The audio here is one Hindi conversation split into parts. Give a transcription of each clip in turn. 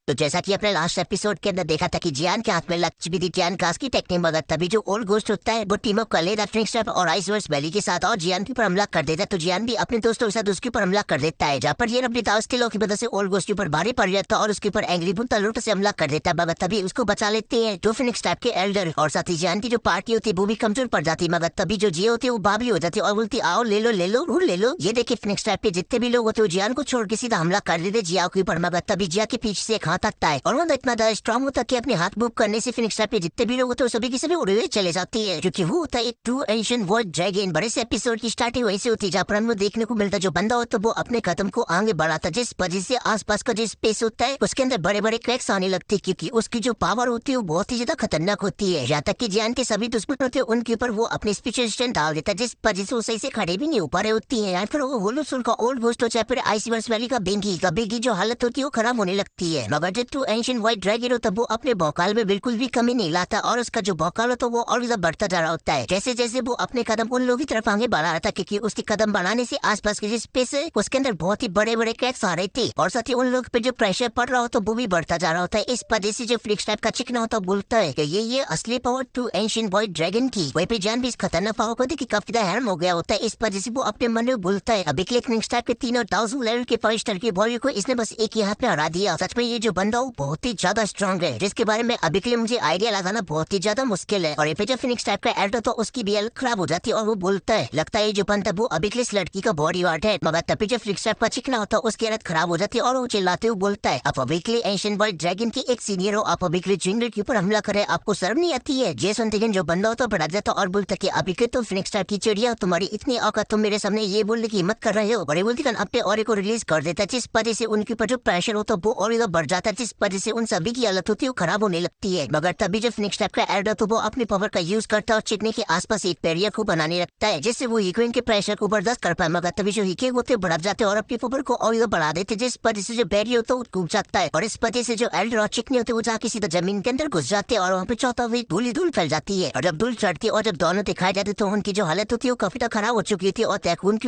तो जैसा कि अपने लास्ट एपिसोड के अंदर देखा था कि जियान के हाथ में लग चुकी थी जियान कास की टेक्निक, मगर तभी जो ओल्ड घोस्ट होता है वो टीम अप कर लेता ट्रिक्स्टर और आइसवर्स वैली के साथ और जियान के ऊपर हमला कर देता है। तो जियान भी अपने दोस्तों के साथ उसके ऊपर हमला कर देता है, जहाँ पर जियान अपनी ताकत के की वजह से ओल्ड घोस्ट के ऊपर भारी पड़ जाता है और उसके ऊपर एंग्री बुल तलूट से हमला कर देता है, मगर तभी उसको बचा लेते हैं दो फिनिक्स टाइप के एल्डर। और साथ ही जियान की जो पार्टी होती है वो भी कमजोर पड़ जाती है, मगर तभी जो जिया होती है वो बाबली हो जाती है और बोलती आओ ले लो ले लो ले लो। ये देखिए फिनिक्स टाइप के जितने भी लोग होते हैं जियान को छोड़ के सीधा हमला कर देते जिया के ऊपर, मगर तभी जिया के पीछे से एक हाथ आता है और वो इतना ज्यादा स्ट्रॉन्ग होता है कि अपने हाथ मूव करने से फिनिक्स टाइप के जितने भी लोग होते हैं सभी की सभी उड़े हुए चले जाती है, क्योंकि वो होता है एक ट्रू एंशिएंट वर्ल्ड ड्रैगन। बड़े से एपिसोड की स्टार्टिंग वहीं से होती है, जहाँ पर हमें देखने को मिलता है जो बंदा होता है वो अपने कदम को आगे बढ़ाता है, जिस वजह से आसपास का जो स्पेस होता है उसके अंदर बड़े बड़े क्रैक्स आने लगते हैं, क्योंकि उसकी जो पावर होती है वो बहुत ही ज्यादा खतरनाक होती है। यहाँ तक कि जियान के सभी दुश्मन होते हैं उनके ऊपर वो अपने स्पेशल डाल देता है, जिस वजह से वो सही से खड़े भी नहीं हो पा रहे होती है। फिर वो होलोसोल का ओल्ड घोस्ट हो चाहे फिर आइसवर्स वैली का बेगी जो हालत होती है वो खराब होने लगती है, मगर जो ट्रू एंशिएंट व्हाइट ड्रैगन होता है वो अपने भौकाल में बिल्कुल भी कमी नहीं लाता और उसका जो भौकाल होता है वो और ज्यादा बढ़ता जा रहा होता है। जैसे जैसे वो अपने कदम उन लोगों की तरफ आगे बढ़ा रहा था, क्योंकि उसके कदम बढ़ाने से आसपास की जो स्पेस है उसके अंदर बहुत ही बड़े बड़े क्रैक्स आ रहे थे और साथ ही उन लोग पे जो प्रेशर पड़ रहा होता है वो भी बढ़ता जा रहा होता है। इस वजह से जो फ्लिक्स टाइप का चिकना होता है बोलता है कि ये असली power true ancient white dragon की। वहीं पे जान भी इस खतरनाक पावर को देख के काफी ज्यादा हैरान हो गया होता है, इस वजह से वो अपने मन में बोलता है अभी के फ्लिक्स टाइप के 3000 लेवल के 5 स्टार के बॉडी को इसने बस एक ही हाथ में हरा दिया। सच में ये जो बंदा हो बहुत ही ज्यादा स्ट्रॉन्ग है, जिसके बारे में अभी के लिए मुझे आइडिया लगाना बहुत ही ज्यादा मुश्किल है। और ये जो फिनिक्स टाइप का एल्डर तो उसकी भी हेल्थ खराब हो जाती है और वो बोलता है लगता है ये जो बंदा वो अभी के लिए इस लड़की का बॉडी वार्ड है, मगर तभी जो फिनिक्स टाइप का चिकना होता है उसकी हालत खराब हो जाती है और वो चिल्लाते हुए बोलता है आप अभी के लिए एंशिएंट वर्ल्ड ड्रैगन की एक सीनियर हो, आप अभी के लिए जिंगल के ऊपर हमला करे, आपको शर्म नहीं आती है। जेसन टिगन जो बंदा होता है बढ़ा जाता और बोलता है अभी के तो फिनिक्स टाइप की चिड़िया तुम्हारी इतनी औकात तुम मेरे सामने ये बोलने की हिम्मत कर रहे हो। बड़े बोलती अपने और को रिलीज कर देता है, जिस वजह से उनके ऊपर जो प्रेशर होता है वो और ज्यादा बढ़ जाता है, जिस वजह से उन सभी की हालत होती है खराब होने लगती है। मगर तभी जो फिनिक्स टाइप का एल्डर तो वो अपनी पावर का यूज करता है और चिकने के आसपास एक बैरियर को बनाने लगता है, जिससे वो हीक्विन के प्रेशर को बर्दाश्त कर पाए। मगर तभी जो हीके होते बढ़ जाते हैं और अपनी पावर को और ज्यादा बढ़ा देते, जिस वजह से जो बैरियर होता है वो टूट जाता है और इस वजह से जो एल्डर और चिकने होते वो जाके सीधा जमीन के अंदर घुस जाते हैं और वहाँ पे चौथा हुई धूल फैल जाती है। और जब धूल चढ़ती है और जब दोनों दिखाई जाते तो उनकी जो हालत होती है वो काफी खराब हो चुकी थी और दैकून की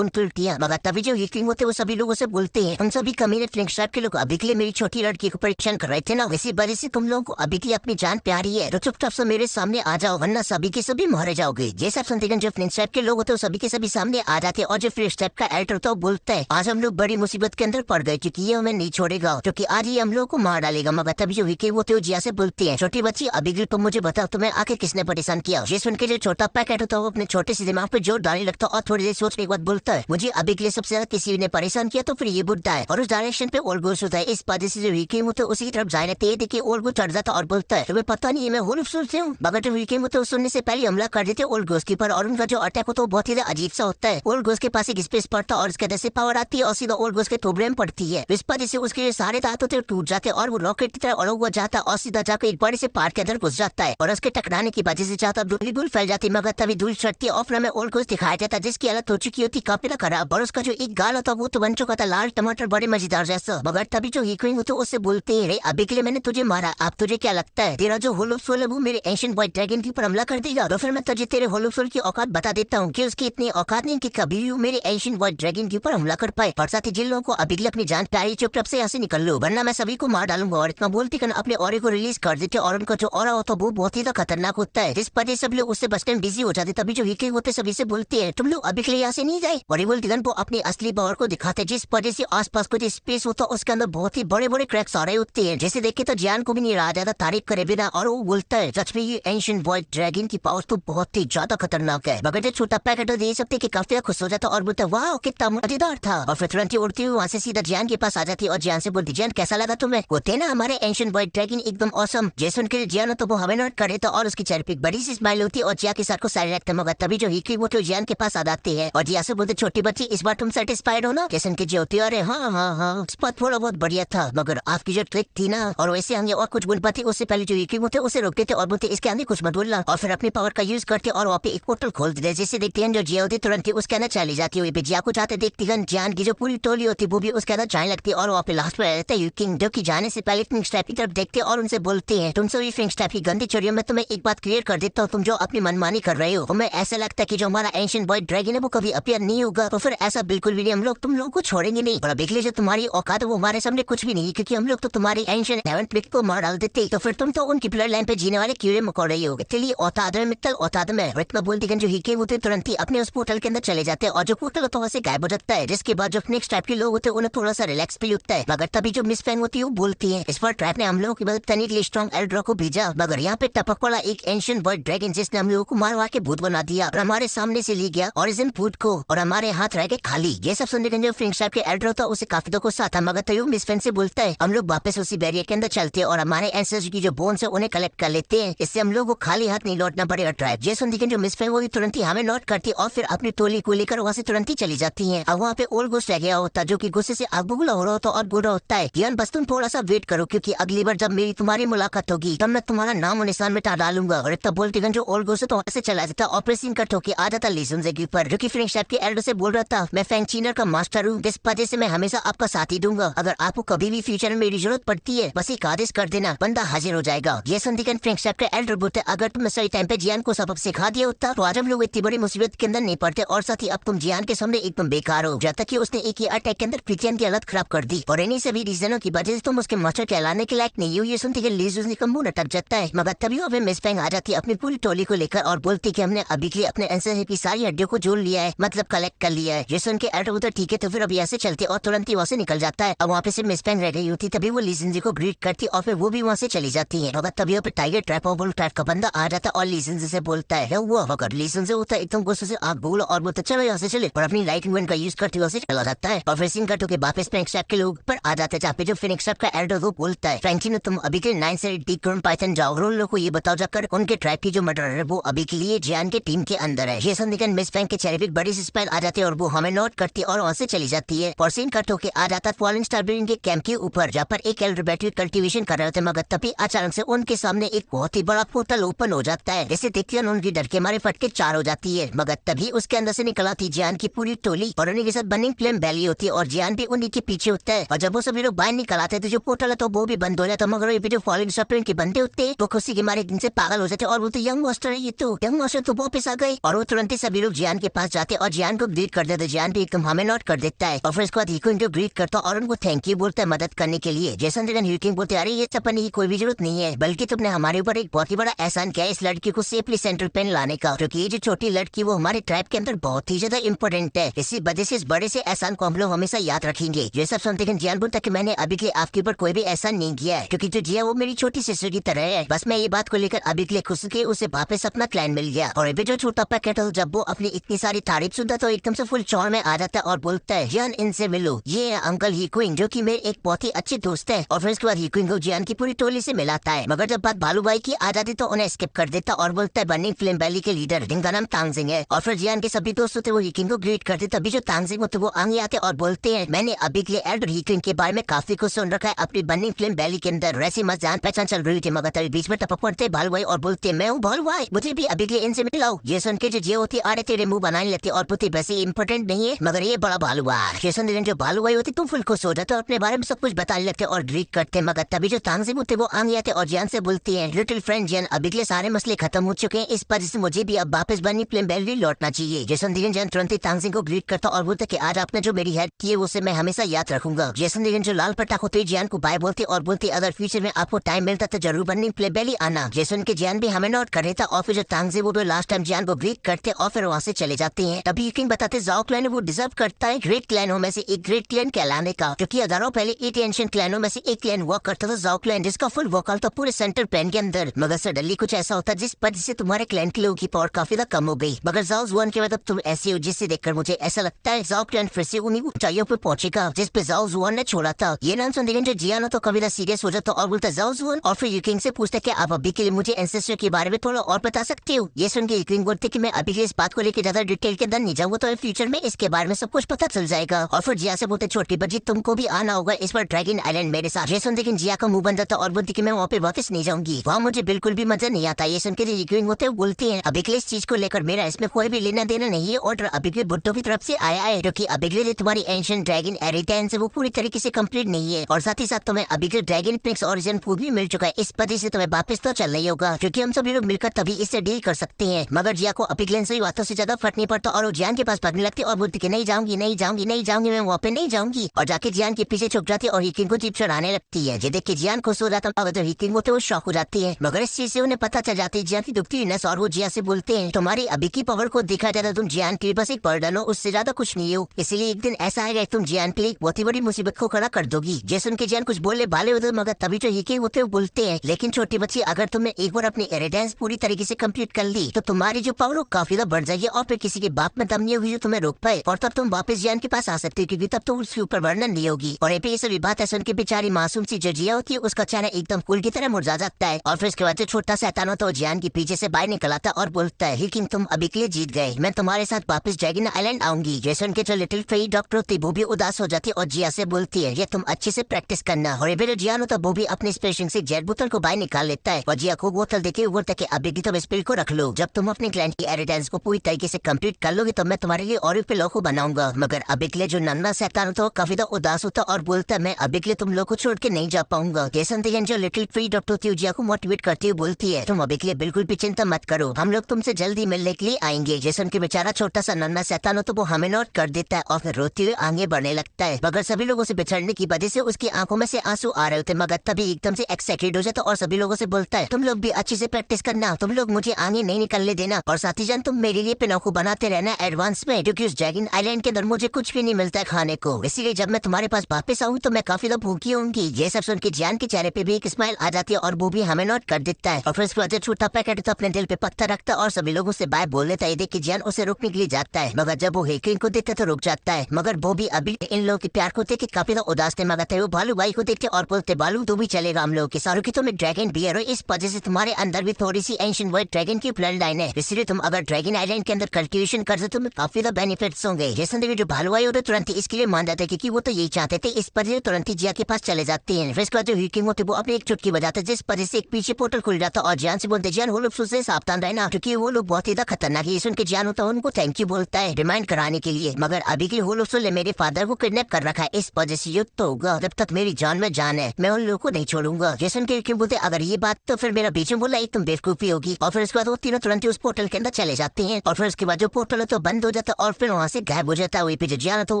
उल्टियां। मगर तभी जो हीक्विन होते वो सभी लोगों से बोलते हैं उन सभी कमीने फ्लिक्स टाइप के लोग अभी के लिए मेरी छोटी लड़की को परीक्षण कर रहे थे ना, इसी वजह से तुम लोगों को अभी की अपनी जान प्यारी है तो चुपचाप से मेरे सामने आ जाओ, वरना सभी के सभी मारे जाओगे। जैसा सुनते जो फ्लिक्स टाइप के लोग होते हैं सभी के सभी सामने आ जाते हैं और जो फ्लिक्स टाइप का एल्डर होता है बोलता है आज हम लोग बड़ी मुसीबत के अंदर पड़ गए, क्योंकि ये हमें नहीं छोड़ेगा, क्योंकि आज ही हम लोग को मार डालेगा। मगर तभी जो हीके होते जिया से बोलते हैं छोटी बच्ची अभी तुम मुझे बताओ तुम्हें आके किसने परेशान किया। ये सुन के जो छोटा पैकेट होता है वो अपने छोटे से दिमाग पे जोर डालने लगता है और थोड़ी देर सोचने के बाद बोलता है मुझे अभी के लिए सबसे ज्यादा किसी ने परेशान किया तो फिर ये बुढ़ा है, और उस डायरेक्शन पे ओल्ड घोस्ट होता है। इस वजह से जो हीके होते उसी की तरफ जाने लगते हैं, देखिए ओल्ड घोस्ट चढ़ जाता और बोलता है तुम्हें पता नहीं है मैं होलफुल से हूँ। मगर जो हीके होते सुनने से पहले हमला कर देते ओल्ड घोस्ट के पर और उनका जो अटैक होता है बहुत ही अजीब सा होता है। ओल्ड घोस्ट के पास एक स्पेस पड़ता है और उसके अंदर से पावर आती है और सीधा ओल्ड घोस्ट के टोबरे में पड़ती है, इस वजह से उसके सारे दांत होते टूट जाते हैं और वो रॉकेट की तरह अलग हुआ जाता है और सीधा जाकर एक बड़े से पार्क के अंदर घुस जाता है और उसके टकराने की वजह से जाता धूल फैल जाती है। मगर तभी धूल चढ़ती है और फिर हमें ओल्ड घोस्ट दिखाया जाता है जिसकी हालत हो चुकी होती काफी खराब और उसका जो एक गाल होता वो तो बन चुका था लाल टमाटर बड़े मजेदार जैसा। मगर तभी जो हीक्विन होते उससे बोलते हैं अभी के लिए मैंने तुझे मारा, अब तुझे क्या लगता है तेरा जो होलोसोल है वो मेरे एंशिएंट व्हाइट ड्रैगन के ऊपर हमला कर देगा? तो फिर मैं तुझे तेरे होलोसोल की औकात बता देता हूँ कि उसकी इतनी औकात नहीं कि कभी भी मेरे एंशिएंट व्हाइट ड्रैगन के ऊपर हमला कर पाए। और साथ ही जिन लोगों को अभी के लिए अपनी जान प्यारी चुपचाप से यहाँ से निकल लो, वरना मैं सभी को मार डालूंगा। और इतना बोलते कर अपने ऑरे को रिलीज कर देते और उनका जो ऑरा होता है वो बहुत ही खतरनाक होता है, जिस वजह से सब लोग उससे बचने में बिजी हो जाते। तभी जो हीके होते सभी से बोलते हैं तुम लोग अभी के लिए यहाँ से नहीं जाए, और ये बोलते वो अपनी असली पावर को दिखाते जिस वजह से आसपास को जो स्पेस होता है उसके अंदर बहुत ही बड़े बड़े क्रैक्स आ रहे होते हैं, जैसे देखे तो जियान को भी नहीं रहा जाता तारीफ करे बिना। और वो बोलता है सच में ये एंशिएंट व्हाइट ड्रैगन की पावर तो बहुत ही ज्यादा खतरनाक है। मगर जो छोटा पैकेट दे सकते कि काफी खुश हो जाता और बोलता वाह कितना मजेदार था, और फिर तुरंत ही उड़ती हुई वहाँ से सीधा जियान के पास आ जाती और जियान से बोलती जियान कैसा लगा तुम्हें? वो थे ना हमारे एंशिएंट व्हाइट ड्रैगन एकदम ऑसम। जैसे उनके जियान तो वो हमें नोट करे तो और उसकी चेहरे पे बड़ी सी स्माइल होती और जिया के साथ को सारे रखते। मगर तभी जो हीकी वो तो जियान के पास आ जाते हैं और जिया से बोलते छोटी बच्ची इस बार तुम सेटिस्फाइड हो ना? जैसे उनकी जी होती है अरे हाँ इस बार थोड़ा बहुत बढ़िया था, मगर आपकी जो ट्रिक थी ना और वैसे आगे और कुछ बोल पाती उससे पहले जो हीकी होते उसे रोकते थे और बोलते इसके आगे कुछ मत बोलना, और फिर अपनी पावर का यूज करते और वहाँ पे एक पोर्टल खोल देते। जैसे देखते हैं जो जिया होती तुरंत ही उसके अंदर चली जाती है। जिया को जाते देखती है जियान की जो पूरी टोली होती वो भी उसके अंदर जाने लगती है और वहाँ पे लास्ट में रहता है किंग जो की जाने से पहले फिनिक्स टाइप की तरफ देखते और उनसे बोलते हैं तुम सभी फिनिक्स टाइप की गंदी चोरियों में तुम्हें एक बात क्लियर कर देता हूँ, तुम जो अपनी मनमानी कर रहे हो हमें ऐसा लगता है कि जो हमारा एंशिएंट व्हाइट ड्रैगन है वो कभी अपीयर नहीं होगा, तो फिर ऐसा बिल्कुल भी नहीं, हम लोग तुम लोगों को छोड़ेंगे नहीं। और अभी के लिए जो तुम्हारी औकात है वो हमारे सामने कुछ भी नहीं, क्योंकि हम लोग तो तुम्हारी एंशिएंट हेवन प्लिक को मार डाल देते, तो फिर तुम तो उनकी ब्लड लाइन पे जीने वाले कीड़े मकोड़े ही हो। इसलिए औतादर मित्तल औताद में रितमा बोलती जो हीके होते तुरंत ही अपने उस पोर्टल के अंदर चले जाते हैं और जो पोर्टल होता है वैसे गायब हो जाता है, जिसके बाद जो नेक्स्ट टाइप के लोग होते हैं उन्हें थोड़ा सा रिलैक्स फील होता है। मगर तभी जो मिस फैंग होती है वो बोलती है इस पर ट्रैप ने हम लोगों की मदद करने के लिए स्ट्रॉन्ग एल्ड्रा को भेजा, मगर यहाँ पे टपक वाला एक एंशिएंट बर्ड ड्रैगन जिसने हम लोगों को मारवा के भूत बना दिया और हमारे सामने से ले गया ओरिजिन फूड को और हमारे हाथ रह गए खाली। ये सब सुनने के जो फ्रिंक टाइप के एल्ड्रा होता है उसे काफी दुख गुस्सा था, मगर तभी मिस फैंग से बोलता है हम लोग वापस उसी बैरियर के अंदर चलते हैं और हमारे एंसेस्टर की जो बोन्स है उन्हें कलेक्ट कर लेते हैं, इससे हम लोग को खाली हाथ नहीं लौटना पड़ेगा। ट्राइब ये सुनती जो मिस फैंग वो भी तुरंत ही हमें नोट करती और फिर अपनी टोली को लेकर वहाँ से तुरंत ही चली जाती है। अब वहाँ पे ओल्ड गोस्ट रह गया होता जो कि गुस्से से आग बबूला हो रहा होता और बोल रहा होता है यान बस तुम थोड़ा सा वेट करो, क्योंकि अगली बार जब मेरी तुम्हारी मुलाकात होगी तब मैं तुम्हारा नाम और निशान मिटा डालूंगा। और इतना बोलते जो ओल्ड गोस्ट तो ऐसे चला जाता ऑपरेशन कट होकर आ जाता लीजुन के ऊपर, जो कि फ्रिंक टाइप के एल्डर से बोल रहा था मैं फैंग चीनर का मास्टर हूँ, जिस वजह से मैं हमेशा आपका साथ ही दूंगा, अगर आपको कभी भी फ्यूचर में मेरी जरूरत पड़ती है बस एक आदेश कर देना, बंदा हाजिर हो जाएगा। ये सुनती फ्रिंक टाइप के एल्डर बोलते अगर तुम सही टाइम पे जियान को सबक सिखा दिया होता तो आज हम लोग इतनी बड़ी मुसीबत के अंदर नहीं पड़ते, और साथ ही अब तुम जियान के सामने एकदम बेकार हो, जब तक कि उसने एक ही अटैक के अंदर क्रिस्टियन की हालत खराब कर दी और इन्हीं सभी रीजनों की वजह से तुम उसके मास्टर कहलाने के लायक नहीं हो। ये सुनते लीजुन का मुंह अटक जाता है, मगर तभी वह मिस फैंग आ जाती है अपनी पूरी टोली को लेकर और बोलती कि हमने अभी के लिए अपने एंसेस्टर की सारी हड्डियों को जोड़ लिया है, मतलब कलेक्ट कर लिया है। ये सुन के एल्डर उधर ठीक है तो फिर अब यहाँ से चलते और तुरंत ही वहाँ से निकल जाता है। अब वहाँ पे से मिस फैंग रह गई होती, तभी वो लीजुन को ग्रीट करती और फिर वो भी वहाँ से चली जाती है। मगर तभी यहाँ पे टाइगर ट्रैप और टाइप का बंदा आ जाता और लीजुन से बोलता है वो अगर लीजुन से होता है एकदम गुस्से से आग बोला और बोलता चलो यहाँ से चले और अपनी लाइटिंग गन का यूज करते हुए चला जाता है और फिर सीन कट होकर वापस फ्रैंक स्ट्रैप के लोग पर आ जाते हैं, जहाँ पे जो फ्रैंक स्ट्रैप का एल्डर वो बोलता है फ्रैंकी तुम अभी के 9 से 8 करोड़ पाइथन जाओ और उन लोगों को ये बताओ जाकर उनके ट्राइब की जो मर्डर है वो अभी के लिए जियान के टीम के अंदर है। ये सुनकर मिस फैंग के चेहरे पे बड़ी सी स्माइल आ जाती है और वो हमें नोट करती है और वहाँ से चली जाती है। और सीन कट होकर आ जाता है फॉलिंग स्टार बिल्डिंग के कैंप के ऊपर, जहाँ पर एक एल्डर बैटरी कल्टीवेशन कर रहे थे, मगर तभी अचानक से उनके सामने एक बहुत ही बड़ा पोर्टल ओपन हो जाता है, जैसे देखते हैं उनकी डर के मारे फटके 4 हो जाती है। मगर तभी उसके अंदर से निकल आती जियान की पूरी टोली और उन्हीं के साथ बर्निंग फ्लेम वैली होती है और जियान भी उन्हीं के पीछे होता है। और जब वो सभी लोग बाहर निकल आते हैं तो जो पोर्टल है तो वो भी बंद हो जाता है, मगर ये जो फॉलिंग स्टार के बंदे होते हैं वो खुशी के मारे दिन से पागल हो जाते और बोलते यंग मास्टर है ये तो यंग मास्टर तो वापस आ गए, और वो तुरंत ही सभी लोग जियान के पास जाते और जियान को ग्रीट कर देते। जियान भी एकदम हमें नोट कर देता है और फिर उसके बाद हीको इनको ग्रीट करता और उनको थैंक यू बोलता है मदद करने के लिए। जैसन जगन हीकिंग बोलते अरे ये सब की कोई भी जरूरत नहीं है, बल्कि तुमने हमारे ऊपर एक बहुत ही बड़ा एहसान किया इस लड़की को सेफली सेंट्रल पेन लाने का, क्योंकि ये जो छोटी लड़की वो हमारे ट्राइब के अंदर बहुत ही ज्यादा इंपॉर्टेंट है, इसी वजह से इस बड़े से एहसान को हम लोग हमेशा याद रखेंगे। ये सब सुनते जियान बोलता कि मैंने अभी के आपके ऊपर कोई भी एहसान नहीं किया है, क्योंकि जो जिया वो मेरी छोटी सिस्टर की तरह है, बस मैं ये बात को लेकर अभी के लिए खुश के उसे वापस अपना क्लैन मिल गया। और अभी जो छोटा पैकेट जब वो अपनी इतनी सारी तारीफ सुनता तो एकदम से फुल चौड़ में आ जाता है और बोलता है जियान इनसे मिलो, ये है अंकल हीकुइंग जो कि मेरे एक बहुत ही अच्छे दोस्त है। और फिर इसके बाद हीकुइंग को जियान की पूरी टोली से मिलाता है, मगर जब बात भालू भाई की आ जाती तो उन्हें स्किप कर देता और बोलता है बर्निंग फ्लेम वैली के लीडर जिनका नाम तांगजिंग है। और फिर जियान के सभी दोस्त होते वो हीकुइंग को ग्रीट करते, तभी जो तांगजिंग होते वो आगे आते और बोलते हैं मैंने अभी के लिए एल्डर हीकुइंग के बारे में काफी कुछ सुन रखा है अपनी बर्निंग फ्लेम वैली के अंदर, वैसी मत जान पहचान चल रही थी, मगर तभी बीच में टपक पड़ते भालू भाई और बोलते मैं हूँ भालू भाई, मुझे भी अभी के लिए इनसे मिलाओ। ये सुन के जो जिया होती आ रहे तेरे मुंह बनाने लेते और पुती वैसे इम्पोर्टेंट नहीं है, मगर ये बड़ा भालू भाई। ये सुन जो भालू भाई होती तुम फुल खुश हो जाते अपने बारे में सब कुछ बताने लगते और ग्रीट करते, मगर तभी जो तांगजिंग होते वो आगे आते और जियान से बोलती है लिटिल फ्रेंड जियान अभी के लिए सारे मसले खत्म हो चुके हैं, इस वजह से मुझे भी अब वापस बर्निंग फ्लेम वैली लौटना चाहिए। जैसन जियान तुरंत ही तांगजिंग को ग्रीट करता और बोलते कि आज आपने जो मेरी हेल्प की है उसे मैं हमेशा याद रखूंगा। जैसन जो लाल पटाख होते जियान को बाय बोलते और बोलते अगर फ्यूचर में आपको टाइम मिलता तो जरूर बर्निंग फ्लेम वैली आना। जैसन के जियान भी हमें नोट कर रहा था और फिर जो तांगजिंग वो लास्ट टाइम जियान को ग्रीट करते और फिर वहाँ से चले जाते हैं। तभी किंग बताते जाओ क्लैन वो डिजर्व करता है ग्रेट क्लैनों में से एक ग्रेट क्लैन कहलाने का, क्योंकि हजारों पहले 8 एंशिएंट क्लैनों में से एक क्लैन हुआ करता था जाओ क्लैन, जिसका फुल वोकल था पूरे सेंट्रल प्लेन के अंदर। मगर सडनली कुछ ऐसा होता है जिस वजह से तुम्हारे क्लैन के लोगों की पावर काफी ज्यादा कम हो गई, मगर जाओ जुआन के बाद अब तुम ऐसे हो जिससे देखकर मुझे ऐसा लगता है जाओ क्लैन फिर से उन्हीं ऊंचाइयों पर पहुंचेगा जिस पे जाओ जुआन ने छोड़ा था। ये नाम सुन जो जियान तो कभी सीरियस हो जाता और बोलता जाओ जुआन, और फिर यूकिंग से पूछता कि आप अभी के लिए मुझे एंसेस्टर के बारे में थोड़ा और बता सकते हो। ये सुन के यूकिंग बोलते कि मैं अभी के इस बात को लेकर ज्यादा डिटेल के अंदर नहीं जाऊंगा तो फ्यूचर में इसके बारे में सब कुछ पता चल जाएगा। और फिर जिया से बोलते छोटी बच्ची तुमको भी आना होगा इस बार ड्रैगन आइलैंड मेरे साथ। ये सुन लेकिन जिया का मुंह बंद जाता और बोलती कि मैं वहाँ पे वापस नहीं जाऊंगी, वहाँ मुझे बिल्कुल भी मजा नहीं आता। ये सुन के यूकिंग होते बोलते हैं अभी के लिए इस चीज को लेकर मेरा इसमें कोई भी लेना देना नहीं है, और अभी के बुड्ढों की तरफ से आया है क्योंकि अभी के लिए तुम्हारी एंशिएंट ड्रैगन हेरिटेंस वो पूरी तरीके से कंप्लीट नहीं है, और साथ ही साथ तुम्हें अभी के ड्रैगन प्रिंस ओरिजिन फूड भी मिल चुका है, इस वजह से तुम्हें वापस तो चलना ही होगा क्योंकि हम सभी लोग मिलकर तभी इससे डील कर सकते हैं। मगर जिया को अभी से बातों से ज्यादा फर्क नहीं पड़ता और वो जियान के पास भागने लगती और बोलती कि नहीं जाऊंगी नहीं जाऊंगी नहीं जाऊंगी, मैं वहाँ पे नहीं जाऊंगी, और जाके जियान के पीछे छुप जाती और और हिकिंग को जीप चढ़ाने लगती है। ये देख के जियान खुश हो जाता है। अगर हिकिंग होते वो शौक हो जाती है, मगर इस चीज से उन्हें पता चल जाती है जियान की दुखती नस और वो जिया से बोलते हैं तुम्हारी अभी की पावर को दिखा जाता, तुम जियान के बस एक बर्डन हो, उससे ज्यादा कुछ नहीं हो। इसलिए एक दिन ऐसा आएगा तुम जियान के लिए बहुत ही बड़ी मुसीबत को खड़ा कर दोगी। जैसे उनके जियान कुछ बोले भाले होते मगर तभी जो हिकिंग होते वो बोलते हैं लेकिन छोटी बच्ची अगर तुमने एक बार अपनी एरिडेंस पूरी तरीके से कंप्लीट कर ली तो तुम्हारी जो पावर हो काफी ज्यादा बढ़ जाएगी और फिर किसी के बाप में दम नहीं होगी जो तुम्हें रोक पाए और तब तुम वापस जियान के पास आ सकते हो क्योंकि तब तो उसके ऊपर वर्णन नहीं होगी। और ये सभी बात है सुन के बेचारी मासूम सी जो जिया होती है उसका चेहरा एकदम फूल की तरह मुरझा जाता है। और फिर उसके बाद छोटा शैतान होता है जियान के पीछे से बाहर निकल आता और बोलता है लेकिन तुम अभी के लिए जीत गए, मैं तुम्हारे साथ वापस ड्रैगन आइलैंड आऊंगी। जैसे उनके जो लिटिल फेरी डॉक्टर होती वो भी उदास हो जाती है और जिया से बोलती है ये तुम अच्छे से प्रैक्टिस करना। और ये जियान होता वो भी अपने स्पेशल से जेट बोतल को बाहर निकाल लेता है और जिया को बोतल देके बोलता है अभी की तुम इस पिल को रख लो, जब तुम अपने क्लाइंट की एरिडेंस को पूरी तरीके से कंप्लीट कर लोगे तो मैं तुम्हारे लिए और भी पिलो को बनाऊंगा। मगर अभी के लिए जो नन्ना शैतान होता है काफी ज्यादा उदास होता और बोलता है मैं अभी के लिए तुम लोग को छोड़ के नहीं जा पाऊंगा। जैसन जो लिटिल फ्री डॉक्टर होती है जिया को मोटिवेट करती हुई बोलती है तुम अभी के लिए बिल्कुल भी चिंता मत करो, हम लोग तुमसे जल्दी मिलने के लिए आएंगे। जैसन के बेचारा छोटा सा नन्ना शैतान हो तो वो हमें नोट कर देता है और फिर रोते हुए आगे बढ़ने लगता है। मगर सभी लोगों से बिछड़ने की वजह से उसकी आंखों में से आंसू आ रहे होते मगर तभी एकदम से एक्साइटेड हो जाता और सभी लोगों से बोलता है तुम लोग भी अच्छे से प्रैक्टिस करना, तुम लोग मुझे आगे नहीं निकलने देना और साथ ही जान तुम मेरे लिए पिनोको बनाते रहना एडवांस में क्योंकि उस ड्रैगन आइलैंड के अंदर मुझे कुछ भी नहीं मिलता है खाने को, इसीलिए जब मैं तुम्हारे पास वापस आऊँ तो मैं काफी ज्यादा भूखी होंगी। ये सब सुन के जियान के चेहरे पे भी एक स्माइल आ जाती है और वो भी हमें नोट कर देता है और फिर उसके बाद छोटा पैकेट तो अपने दिल पे पत्थर रखता है और सभी लोगों से बाय बोल लेता है। देख के जियान उसे रोकने के लिए जाता है मगर जब वो हिकिंग को देखता तो रुक जाता है। मगर वो भी अभी इन लोगों के प्यार को देख के काफी ज्यादा उदास थे मगर वो भालू भाई को देखते और बोलते बालू तू भी चलेगा हम लोग के साथ, तुम एक ड्रैगन बियर हो इस वजह से तुम्हारे अंदर भी थोड़ी सी एंशिएंट वर्ल्ड ड्रैगन की ब्लड लाइन है, इसलिए तुम अगर ड्रैगन आइलैंड के अंदर कल्टिवेशन कर तो तुम्हें काफी ज्यादा बेनिफिट्स होंगे। जैसे देखिए जो भालू भाई होते तुरंत ही इसके लिए मान जाते क्योंकि वो तो यही चाहते थे, इस वजह से तुरंत ही जिया के पास चले जाते हैं। फिर इसके बाद जो हिकिंग होते वो अपने एक चुटकी बजाते जिस वजह से एक पीछे पोर्टल खुल जाता और जियान से बोलते जियान वो लोग से सावधान रहना क्योंकि वो लोग बहुत ही ज्यादा खतरनाक है। सुन के जियान होता है उनको थैंक यू बोलता है रिमाइंड कराने के लिए मगर अभी के लिए वो लोग मेरे फादर को किडनैप कर रखा है, इस वजह से युद्ध तो होगा, जब तक मेरी जान में जान है मैं उन लोगों को नहीं छोड़ूंगा। जैसन के बोलते अगर ये बात तो फिर मेरा बीच में बोला एक तुम बेवकूफी होगी और फिर उसके बाद वो तीनों तुरंत ही उस पोर्टल के अंदर चले जाते हैं और फिर उसके बाद जो पोर्टल है तो बंद हो जाता है और फिर वहाँ से गायब हो जाता है। वही पे जो जियान तो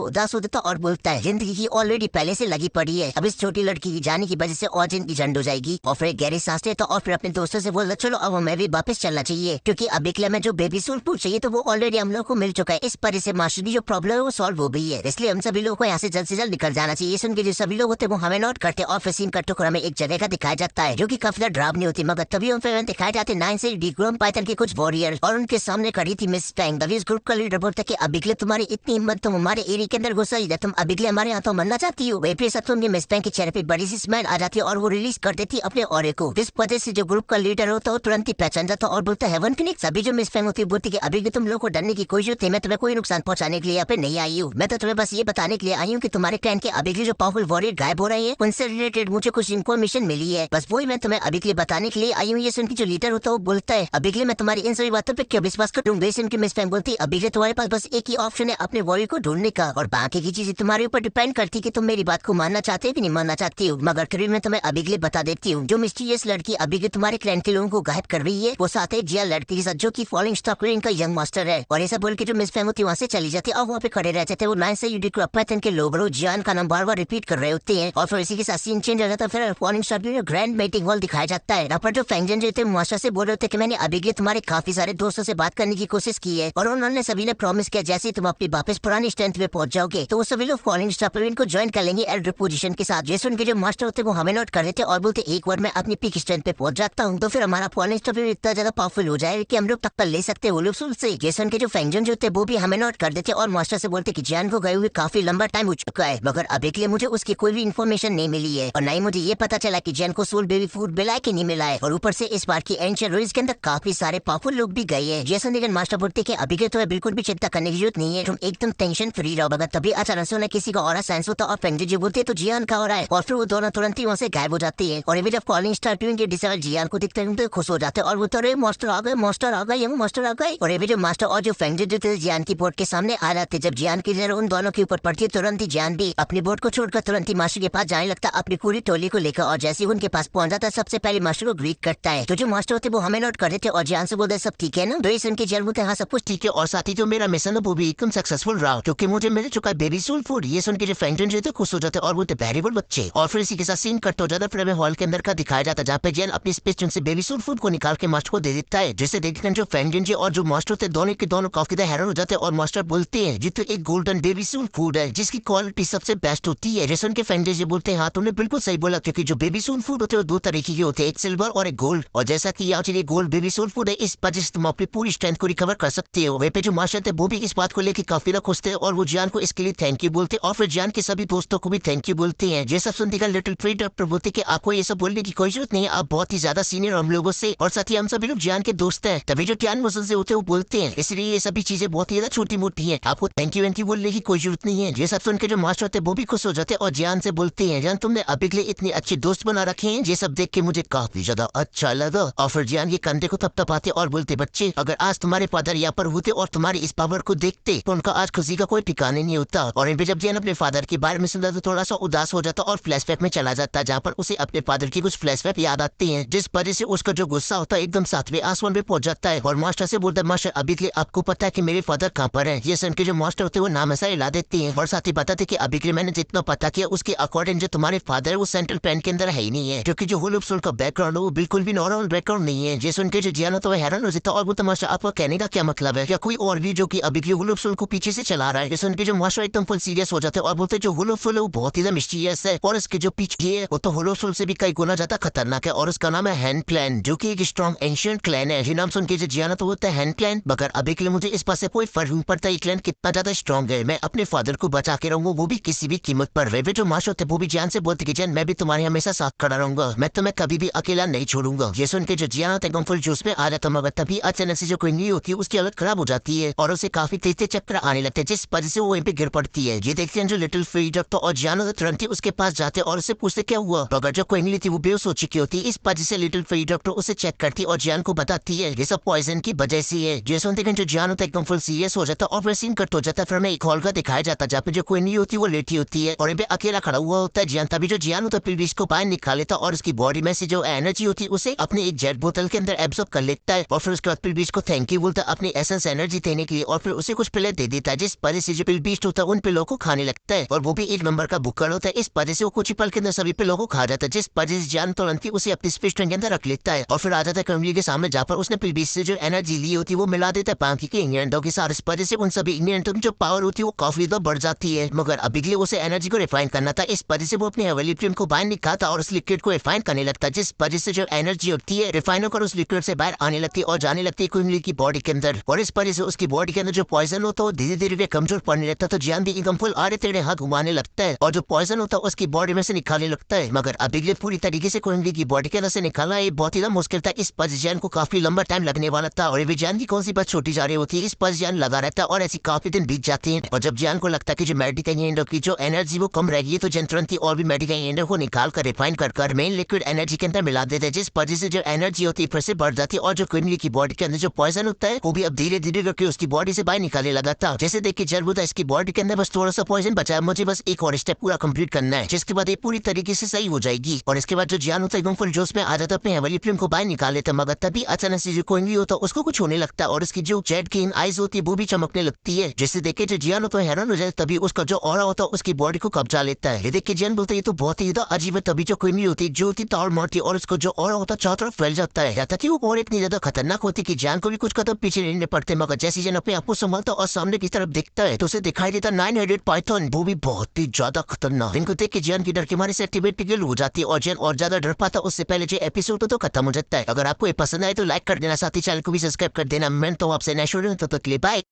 उदास हो जाता और बोलता है जिंदगी की ऑलरेडी पहले से लगी पड़ी है, अब इस छोटी लड़की की जाने की वजह से और जिंदगी झंड हो जाएगी। और फिर गहरी सांस लेता और फिर अपने दोस्तों से बोलता चलो अब हमें भी वापस चलना चाहिए क्योंकि अभी के लिए जो बेबी सूल पूछ चाहिए तो वो ऑलरेडी हम लोग को मिल चुका है, इस वजह से मास्टर की जो प्रॉब्लम है वो सॉल्व हो गई है, इसलिए हम सभी लोगों को यहाँ से जल्द निकल जाना चाहिए। सुन के जो सभी लोग होते वो हमें नोट करते और फिर सीन का टुकड़ा में एक जगह का दिखाया जाता है जो कि काफी डरावनी होती मगर तभी उन पर दिखाए जाते 9 से डिग्रोम पाइथन के कुछ वॉरियर और उनके सामने खड़ी थी मिस फैंग। तभी इस ग्रुप का लीडर बोलता कि अभी के लिए तुम्हारी इतनी हिम्मत तुम हमारे एरिया के अंदर घुस आई, तुम अभी के लिए हमारे यहाँ तो मरना चाहती हो। वही फिर मिस फैंग के चेहरे पे बड़ी सी स्माइल आ जाती है और वो रिलीज कर देती अपने ऑरे को, जिस वजह से जो ग्रुप का लीडर होता है तुरंत ही पहचान जाता और बोलता है हेवन फिनिक्स। अभी जो मिस फैंग होती बोलती कि अभी भी तुम लोग को डरने की कोई जरूरत है, मैं तुम्हें कोई नुकसान पहुंचाने के लिए यहाँ पे नहीं आई हूँ, मैं तो तुम्हें बस ये बताने के लिए आई हूँ कि तुम्हारे क्लैन के अभी के जो पावरफुल वॉरियर गायब हो रहे हैं उनसे रिलेटेड मुझे कुछ इन्फॉर्मेशन मिली है, बस वही मैं तुम्हें अभी के लिए बताने के लिए आई हूँ। ये सुन के जो लीडर होता है वो बोलता है अभी के लिए मैं तुम्हारी इन सभी बातों पे क्यों विश्वास करूँ। बेसिन की मिस फैंग बोलती अभी के तुम्हारे पास बस एक ही ऑप्शन है अपने वॉरियर को ढूंढने का और बाकी की चीजें तुम्हारे ऊपर डिपेंड करती कि तुम मेरी बात को मानना चाहते हो कि नहीं मानना चाहती हो। मगर फिर मैं तुम्हें अभी के लिए बता देती हूँ जो मिस्टीरियस लड़की अभी के तुम्हारे क्लैन के लोगों को गायब कर रही है वो साथ ही जिया लड़की के साथ जो की फॉलोइंग स्टॉक का यंग मास्टर है। और ऐसा बोल के जो मिस फैंग होती वहाँ से चली जाती है और वहाँ पे खड़े रह जाते वो 9 से यूडिक्रोपैथन के लोग जियान का नाम बार बार रिपीट कर रहे होते हैं और फिर इसी के साथ सीन चेंज हो जाता है। फिर following stock grand meeting hall दिखाया जाता है। यहाँ पर जो फैंगजन जो थे मास्टर से बोल रहे थे कि मैंने अभी के तुम्हारे काफी सारे दोस्तों से बात करने की कोशिश की है और उन्होंने सभी ने प्रॉमिस किया जैसे तुम अपनी वापस पुरानी स्ट्रेंथ पे पहुंच जाओगे तो वो सभी लोग फॉलोइंग स्टॉक को ज्वाइन कर लेंगे एल्डर पोजीशन के साथ। जैसे उनके जो मास्टर होते वो हमें नोट कर देते और बोलते एक बार मैं अपनी पीक स्ट्रेंथ पे पहुंच जाता हूँ तो फिर हमारा फॉलोइंग स्टॉक इतना ज्यादा पावरफुल हो जाए कि हम लोग टक्कर ले सकते हैं वो लोग से। जैसे उनके जो फैंगजन जो थे वो भी हमें नोट कर देते और मास्टर से बोलते कि जियान को गए हुए काफी लंबा टाइम हो चुका है मगर अभी के लिए मुझे उसकी कोई भी इन्फॉर्मेशन नहीं मिली है और न ही मुझे ये पता चला कि जियान को सोल बेबी फूड मिला है कि नहीं मिला है और ऊपर से इस बार की एंशिएंट रूइंस के अंदर काफी सारे पावरफुल लोग भी गए हैं। जैसे लेकिन मास्टर बोलते कि अभी के तो बिल्कुल भी चिंता करने की जरूरत नहीं है, तुम एकदम टेंशन फ्री रहो। मगर तभी अचानक से उन्हें किसी का और सेंस होता और फैंगजन जी बोलते तो जियान का हो रहा है और फिर वो दोनों तुरंत ही वहाँ से गायब हो जाती है। और जब कॉलिंग स्टार्ट के डिसेबल जियान को दिखते हैं तो खुश हो जाते हैं और वो तो अरे मास्टर आ गए मास्टर आ गए यंग मास्टर आ गए। और ये जो मास्टर और जो फैंगजन जो थे जियान की बोर्ड के सामने आ जाते जब जियान की नजर उन दोनों के ऊपर पड़ती है तुरंत ही जियान भी अपनी बोर्ड को छोड़कर तुरंत ही मास्टर के पास जाने लगता अपनी पूरी टोली को लेकर और जैसे ही उनके पास पहुंच जाता है सबसे पहले मास्टर को ग्रीट करता है। तो जो मास्टर होते वो हमें नोट कर देते और जियान से बोलते सब ठीक है ना। तो इस उनके जेल में हाँ सब कुछ ठीक है और साथ ही जो मेरा मिशन है वो भी एकदम सक्सेसफुल रहा क्योंकि मुझे मिल चुका है बेबी सोल फूड। ये सुन के जो फैंगजन जो थे खुश हो जाते और और वो वेरिएबल बच्चे। और फिर इसी के साथ सीन कट हो जाता है। फिर हमें हॉल के अंदर का दिखाया जाता है जहाँ पे जियान अपनी स्पेस से बेबी सूट फूड को निकाल के मास्टर को दे देता है, जिसे देखकर जो फैंगजिन जी और जो मास्टर थे दोनों के दोनों काफी हैरान हो जाते हैं। और मास्टर बोलते हैं जी तो एक गोल्डन बेबी सूट फूड है जिसकी क्वालिटी सबसे बेस्ट होती है। जैसे उनके फैंगजिन जी बोलते हैं हाँ तुमने बिल्कुल सही बोला, क्योंकि जो बेबी सूट फूड होते हैं दो तरीके के होते हैं, एक सिल्वर और एक गोल्ड। और जैसा कि ये गोल्ड बेबी सूट फूड है, इस वजह से तुम अपनी पूरी स्ट्रेंथ को रिकवर कर सकते हो। वे पे जो मास्टर थे वो भी इस बात को लेकर काफी खुश थे और वो जियान को इसके लिए थैंक यू बोलते और फिर जियान के सभी दोस्तों को भी थैंक यू बोलते हैं। जैसा सुनते लिटिल ट्री डॉक्टर बोलते कि आपको ये सब बोलने की कोई जरूरत नहीं है, आप बहुत ही ज्यादा सीनियर हम लोगों से, और साथ ही हम सभी लोग जियान के दोस्त हैं। तभी जो टियान मसल से होते वो बोलते हैं इसलिए ये सभी चीजें बहुत ही ज्यादा छोटी मोटी है, आपको थैंक यू बोलने की कोई जरूरत नहीं है। ये सब सुन के जो मास्टर थे वो भी खुश हो जाते और जियान से बोलते हैं जियान तुमने अभी के लिए इतने अच्छे दोस्त बना रखे हैं, ये सब देख के मुझे काफी ज्यादा अच्छा लगा। और फिर जियान के कंधे को थपथपाते और बोलते बच्चे अगर आज तुम्हारे फादर यहाँ पर होते और तुम्हारी इस पावर को देखते तो उनका आज खुशी का कोई ठिकाने नहीं होता। और इन पे जब जियान अपने फादर के बारे में सुनता तो थोड़ा सा उदास हो जाता और फ्लैशबैक में चला जाता जहाँ पर उसे अपने फादर की कुछ फ्लैशबैक याद आती हैं, जिस वजह से उसका जो गुस्सा होता है एकदम सातवें आसमान पे पहुंच जाता है। और मास्टर से बोलता है मास्टर अभी के लिए आपको पता है कि मेरे फादर कहाँ पर है। ये सुन के जो मास्टर होते हैं वो नाम ऐसा हिला देते हैं और साथ ही बताते कि अभी के लिए मैंने जितना पता किया उसके अकॉर्डिंग जो तुम्हारे फादर है वो सेंट्रल प्लान के अंदर है ही नहीं है, क्योंकि जो होलोप्सोल का बैकग्राउंड है वो बिल्कुल भी नॉर्मल बैकग्राउंड नहीं है। ये सुन के जो जियान तो हैरान हो जाता और बोलता मास्टर आपका कहने का क्या मतलब है, क्या कोई और भी जो कि अभी के होलोप्सोल को पीछे से चला रहा है। ये सुन के जो मास्टर एकदम फुल सीरियस हो जाते हैं और बोलते जो होलोप्सोल है वो बहुत ही मिस्टीरियस है और इसके जो पीछे है वो तो होलोप्सोल से भी कई गुना ज्यादा खतरनाक है और उसका नाम है हैंड क्लैन, जो कि एक स्ट्रॉन्ग एंशिएंट क्लैन है। ये नाम सुन के जो जियान तो होता है हैंड क्लैन, मगर अभी के लिए मुझे इस पास से कोई फर्क नहीं पड़ता ये क्लैन कितना ज्यादा स्ट्रॉन्ग है, मैं अपने फादर को बचा के रहूंगा वो भी किसी भी कीमत पर। वे जो मास्टर थे वो भी जियान से बोलते कि जियान मैं भी तुम्हारे हमेशा साथ खड़ा रहूंगा, मैं तुम्हें कभी भी अकेला नहीं छोड़ूंगा। ये सुन के जो जियान होता है फुल जोश में आ जाता मगर तभी अचानक से जो कोई नहीं होती है उसकी हालत खराब हो जाती है और उसे काफी तेज चक्कर आने लगते हैं, जिस वजह से वो वहीं पे गिर पड़ती है। ये देखते हैं जो लिटिल फ्री डॉक्टर और जियान तुरंत ही उसके पास जाते और उससे पूछते क्या हुआ, मगर जो कोई नहीं थी वो बेहोश हो चुकी होती है। इस वजह से लिटिल फ्री डॉक्टर उसे चेक करती और जियान को बताती है ये सब पॉइजन की वजह से है। ये सुनते जो जियान होता है एकदम फुल सीरियस हो जाता और फिर सीन कट हो जाता है। फिर हमें एक हॉल का दिखाया जाता है जहाँ पे जो कोई नहीं होती वो लेटी होती है और इन पे अकेला खड़ा हुआ होता है जियान। तभी जो जियान होता है पिलबिश को बाहर निकाल लेता और उसकी बॉडी में से जो एनर्जी होती है उसे अपने एक जेट बोतल के अंदर एब्सॉर्ब कर लेता है और फिर उसके बाद पिलबिश को थैंक यू बोलता है अपनी एसेंस एनर्जी देने के लिए और फिर उसे कुछ पिले दे देता है, जिस वजह से जो पिलबिश होता है उन पिलों को खाने लगता है और वो भी एक नंबर का बुक्कड़ होता है। इस वजह से वो कुछ ही पल के अंदर सभी पिलों को खा जाता है, जिस वजह से जियान तुरंत ही उसे अपनी स्पेस टैंक के अंदर रख लेता है और फिर आ जाता है कमरे के सामने जहाँ पर उसने पिलबिश से जो एनर्जी ली होती है वो मिला देता है बाकी के इंग्लैंडों के साथ। इस वजह से उन सभी इंग्लैंडों की जो पावर होती है वो काफी ज्यादा बढ़ जाती है, मगर अभी के लिए उसे एनर्जी को रिफाइन करना था। इस वजह से वो अपनी हेवलिप्टियम को बाहर निकालता और उस लिक्विड को रिफाइन करने लगता है, जिस वजह से जो एनर्जी होती है रिफाइन होकर उस लिक्विड से बाहर आने लगती है और जाने लगती है क्विनली की बॉडी के अंदर। और इस वजह से उसकी बॉडी के अंदर जो पॉइजन होता है धीरे धीरे कमजोर पड़ने लगता है। तो जियान भी एकदम फुल आड़े टेढ़े हाथ घुमाने लगता है और जो पॉइजन होता है उसकी बॉडी में से निकालने लगता है, मगर अभी के लिए पूरी तरीके से क्विनली की बॉडी के अंदर से निकालना ये बहुत ही मुश्किल था। इस वजह जियान को काफी लंबा टाइम लगने वाला था और जियान की कौन सी बात छोटी जा रही होती है, इस पर जियान लगा रहता है और ऐसी काफी दिन बीत जाते हैं। और जब जियान को लगता है कि जो मेडिकेन की जो एनर्जी वो कम रहेगी तो जियान तुरंत ही और भी मेडिकेन को निकाल कर रिफाइन कर मेन लिक्विड एनर्जी के अंदर मिला देते हैं, जिस वजह से जो एनर्जी होती है फिर से बढ़ जाती है और जो क्विनली की बॉडी के अंदर जो पॉइजन होता है वो भी अब धीरे धीरे करके उसकी बॉडी से बाहर निकालने लगा था। जैसे देखिए जरूर होता है इसकी बॉडी के अंदर बस थोड़ा सा पॉइजन बचा है, मुझे बस एक और स्टेप पूरा कंप्लीट करना है जिसके बाद ये पूरी तरीके से सही हो जाएगी। और इसके बाद जो जियान होता है एकदम फुल जोश में आ जाता है अपने हेवलिप्टियम को बाहर निकाल लेता, मगर तभी अचानक से जो क्विनली होता है उसको कुछ होने लगता है और उसकी जो जेड ग्रीन आईज होती है वो भी चमकने लगती है, जिससे देखे जो जियान होता है हैरान हो जाए। तभी उसका जो ऑरा होता है उसकी बॉडी को कब्जा लेता है। ये देख के जियान बोलते ये तो बहुत ही ज्यादा अजीब है। तभी जो क्विनली होती है जो होती तार मारती है और उसको जो ऑरा होता है चारों तरफ फैल जाता है, यहाँ कि वो और इतनी ज्यादा खतरनाक होती कि जियान को भी कुछ कदम पीछे लेने पड़ते, मगर जैसे जियान अपने आप को संभालता और सामने की तरफ देखता है तो उसे दिखाई देता 9 हेडेड पाइथन, वो भी बहुत ही ज्यादा खतरनाक। इनको देख के जियान की डर के मारे से एक्टिवेट हो जाती है और जियान और ज्यादा डर पाता उससे पहले जो एपिसोड तो खत्म हो जाता है। अगर आपको ये पसंद आए तो लाइक कर देना, साथ ही चैनल को भी सब्सक्राइब कर देना। मैं तो आपसे नेशनल तो बाय।